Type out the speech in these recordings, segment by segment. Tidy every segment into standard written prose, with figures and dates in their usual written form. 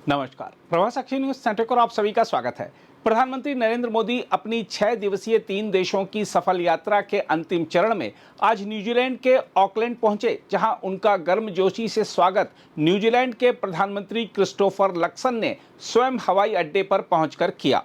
नमस्कार, प्रवास साक्षी news centre पर आप सभी का स्वागत है। प्रधानमंत्री नरेंद्र मोदी अपनी 6 दिवसीय 3 देशों की सफल यात्रा के अंतिम चरण में आज न्यूजीलैंड के ऑकलैंड पहुंचे, जहां उनका गर्मजोशी से स्वागत न्यूजीलैंड के प्रधानमंत्री क्रिस्टोफर लक्सन ने स्वयं हवाई अड्डे पर पहुंचकर किया।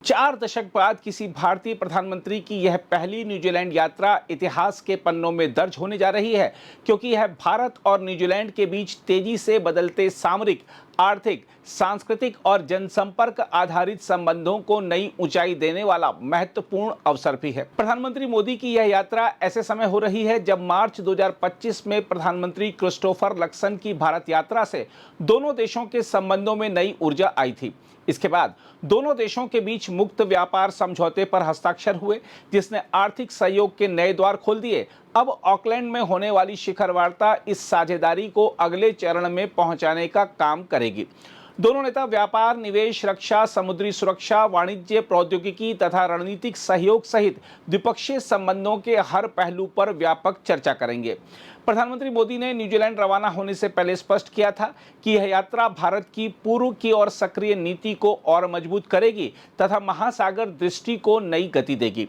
4 दशक बाद किसी भारतीय प्रधानमंत्री की यह पहली न्यूजीलैंड यात्रा इतिहास के पन्नों में दर्ज होने जा रही है, क्योंकि यह भारत और न्यूजीलैंड के बीच तेजी से बदलते सामरिक, आर्थिक, सांस्कृतिक और जनसंपर्क आधारित संबंधों को नई ऊंचाई देने वाला महत्वपूर्ण अवसर भी है। प्रधानमंत्री मोदी की यह यात्रा ऐसे समय हो रही है जब मार्च 2025 में प्रधानमंत्री क्रिस्टोफर लक्सन की भारत यात्रा से दोनों देशों के संबंधों में नई ऊर्जा आई थी। इसके बाद दोनों देशों के बीच मुक्त व्यापार समझौते पर हस्ताक्षर हुए, जिसने आर्थिक सहयोग के नए द्वार खोल दिए। अब ऑकलैंड में होने वाली शिखर वार्ता इस साझेदारी को अगले चरण में पहुंचाने का काम करेगी। दोनों नेता व्यापार, निवेश, रक्षा, समुद्री सुरक्षा, वाणिज्य, प्रौद्योगिकी तथा रणनीतिक सहयोग सहित द्विपक्षीय संबंधों के हर पहलू पर व्यापक चर्चा करेंगे। प्रधानमंत्री मोदी ने न्यूजीलैंड रवाना होने से पहले स्पष्ट किया था कि यह यात्रा भारत की पूर्व की ओर सक्रिय नीति को और मजबूत करेगी तथा महासागर दृष्टि को नई गति देगी।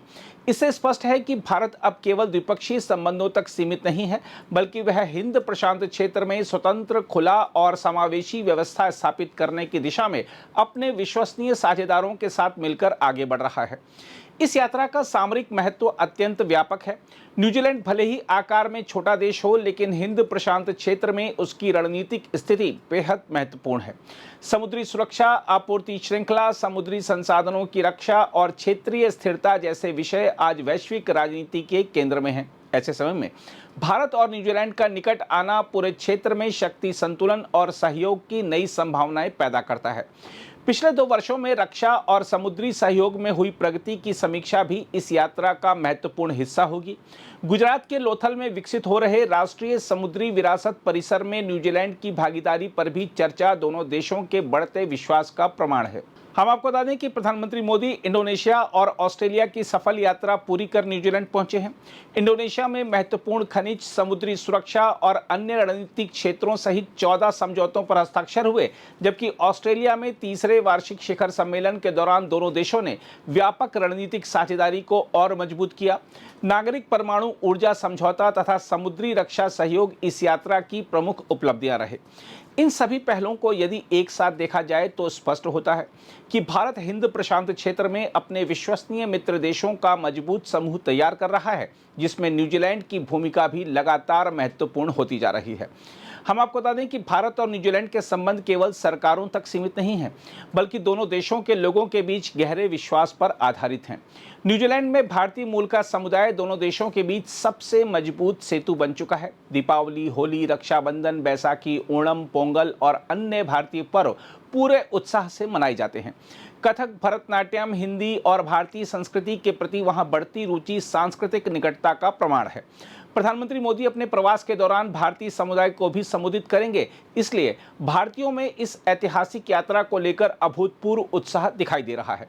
इससे स्पष्ट है कि भारत अब केवल द्विपक्षीय संबंधों तक सीमित नहीं है, बल्कि वह हिंद प्रशांत क्षेत्र में स्वतंत्र, खुला और समावेशी व्यवस्था स्थापित करने की दिशा में अपने विश्वसनीय साझेदारों के साथ मिलकर आगे बढ़ रहा है। इस यात्रा का सामरिक महत्व अत्यंत व्यापक है। न्यूजीलैंड भले ही आकार में छोटा देश हो, लेकिन हिंद प्रशांत क्षेत्र में उसकी रणनीतिक स्थिति बेहद महत्वपूर्ण है। समुद्री सुरक्षा, आपूर्ति श्रृंखला, समुद्री संसाधनों की रक्षा और क्षेत्रीय स्थिरता जैसे विषय आज वैश्विक राजनीति के केंद्र में हैं। ऐसे समय में भारत और न्यूजीलैंड का निकट आना पूरे क्षेत्र में शक्ति संतुलन और सहयोग की नई संभावनाएं पैदा करता है। पिछले 2 वर्षों में रक्षा और समुद्री सहयोग में हुई प्रगति की समीक्षा भी इस यात्रा का महत्वपूर्ण हिस्सा होगी। गुजरात के लोथल में विकसित हो रहे राष्ट्रीय समुद्री विरासत परिसर में न्यूजीलैंड की भागीदारी पर भी चर्चा दोनों देशों के बढ़ते विश्वास का प्रमाण है। हम आपको बता दें कि प्रधानमंत्री मोदी इंडोनेशिया और ऑस्ट्रेलिया की सफल यात्रा पूरी कर न्यूजीलैंड पहुंचे हैं। इंडोनेशिया में महत्वपूर्ण खनिज, समुद्री सुरक्षा और अन्य रणनीतिक क्षेत्रों सहित 14 समझौतों पर हस्ताक्षर हुए, जबकि ऑस्ट्रेलिया में तीसरे वार्षिक शिखर सम्मेलन के दौरान दोनों देशों ने व्यापक रणनीतिक साझेदारी को और मजबूत किया। नागरिक परमाणु ऊर्जा समझौता तथा समुद्री रक्षा सहयोग इस यात्रा की प्रमुख उपलब्धियां रहे। इन सभी पहलों को यदि एक साथ देखा जाए तो स्पष्ट होता है कि भारत हिंद प्रशांत क्षेत्र में अपने विश्वसनीय मित्र देशों का मजबूत समूह तैयार कर रहा है, जिसमें न्यूजीलैंड की भूमिका भी लगातार महत्वपूर्ण होती जा रही है। हम आपको बता दें कि भारत और न्यूजीलैंड के संबंध केवल सरकारों तक सीमित नहीं हैं, बल्कि दोनों देशों के लोगों के बीच गहरे विश्वास पर आधारित हैं। न्यूजीलैंड में भारतीय मूल का समुदाय दोनों देशों के बीच सबसे मजबूत सेतु बन चुका है। दीपावली, होली, रक्षाबंधन, बैसाखी, ओणम, पोंगल और अन्य भारतीय पर्व पूरे उत्साह से मनाए जाते हैं। कथक, भरतनाट्यम, हिंदी और भारतीय संस्कृति के प्रति वहां बढ़ती रुचि सांस्कृतिक निकटता का प्रमाण है। प्रधानमंत्री मोदी अपने प्रवास के दौरान भारतीय समुदाय को भी संबोधित करेंगे, इसलिए भारतीयों में इस ऐतिहासिक यात्रा को लेकर अभूतपूर्व उत्साह दिखाई दे रहा है।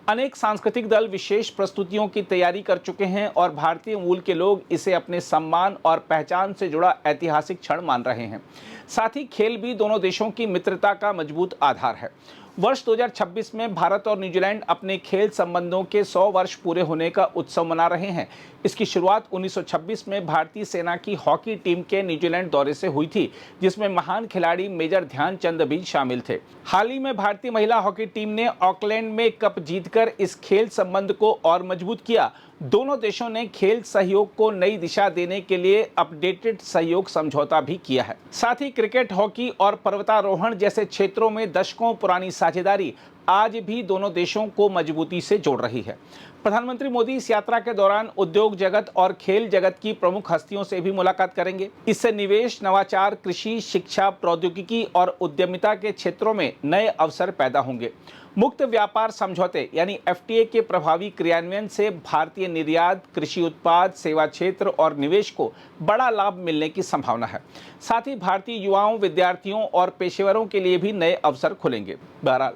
अनेक सांस्कृतिक दल विशेष प्रस्तुतियों की तैयारी कर चुके हैं और भारतीय मूल के लोग इसे अपने सम्मान और पहचान से जुड़ा ऐतिहासिक क्षण मान रहे हैं। साथ ही खेल भी दोनों देशों की मित्रता का मजबूत आधार है। वर्ष 2026 में भारत और न्यूजीलैंड अपने खेल संबंधों के 100 वर्ष पूरे होने का उत्सव मना रहे हैं। इसकी शुरुआत 1926 में भारतीय सेना की हॉकी टीम के न्यूजीलैंड दौरे से हुई थी, जिसमें महान खिलाड़ी मेजर ध्यानचंद भी शामिल थे। हाल ही में भारतीय महिला हॉकी टीम ने ऑकलैंड में कप जीतकर इस खेल संबंध को और मजबूत किया। दोनों देशों ने खेल सहयोग को नई दिशा देने के लिए अपडेटेड सहयोग समझौता भी किया है। साथ ही क्रिकेट, हॉकी और पर्वतारोहण जैसे क्षेत्रों में दशकों पुरानी साझेदारी आज भी दोनों देशों को मजबूती से जोड़ रही है। प्रधानमंत्री मोदी इस यात्रा के दौरान उद्योग जगत और खेल जगत की प्रमुख हस्तियों से भी मुलाकात करेंगे। इससे निवेश, नवाचार, कृषि, शिक्षा, प्रौद्योगिकी और उद्यमिता के क्षेत्रों में नए अवसर पैदा होंगे। मुक्त व्यापार समझौते यानी FTA के प्रभावी क्रियान्वयन से भारतीय निर्यात, कृषि उत्पाद, सेवा क्षेत्र और निवेश को बड़ा लाभ मिलने की संभावना है। साथ ही भारतीय युवाओं, विद्यार्थियों और पेशेवरों के लिए भी नए अवसर खुलेंगे। बहरहाल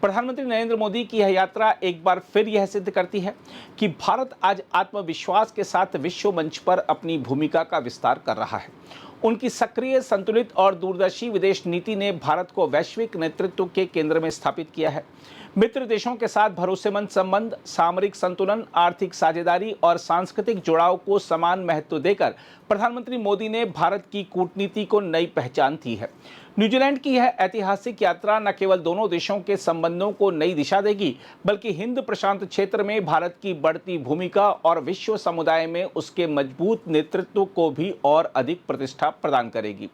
प्रधानमंत्री नरेंद्र मोदी की यह यात्रा एक बार फिर यह सिद्ध करती है कि भारत आज आत्मविश्वास के साथ विश्व मंच पर अपनी भूमिका का विस्तार कर रहा है। उनकी सक्रिय, संतुलित और दूरदर्शी विदेश नीति ने भारत को वैश्विक नेतृत्व के केंद्र में स्थापित किया है। मित्र देशों के साथ भरोसेमंद संबंध, सामरिक संतुलन, आर्थिक साझेदारी और सांस्कृतिक जुड़ाव को समान महत्व देकर प्रधानमंत्री मोदी ने भारत की कूटनीति को नई पहचान दी है। न्यूजीलैंड की यह ऐतिहासिक यात्रा न केवल दोनों देशों के संबंधों को नई दिशा देगी, बल्कि हिंद प्रशांत क्षेत्र में भारत की बढ़ती भूमिका और विश्व समुदाय में उसके मजबूत नेतृत्व को भी और अधिक प्रतिष्ठा प्रदान करेगी।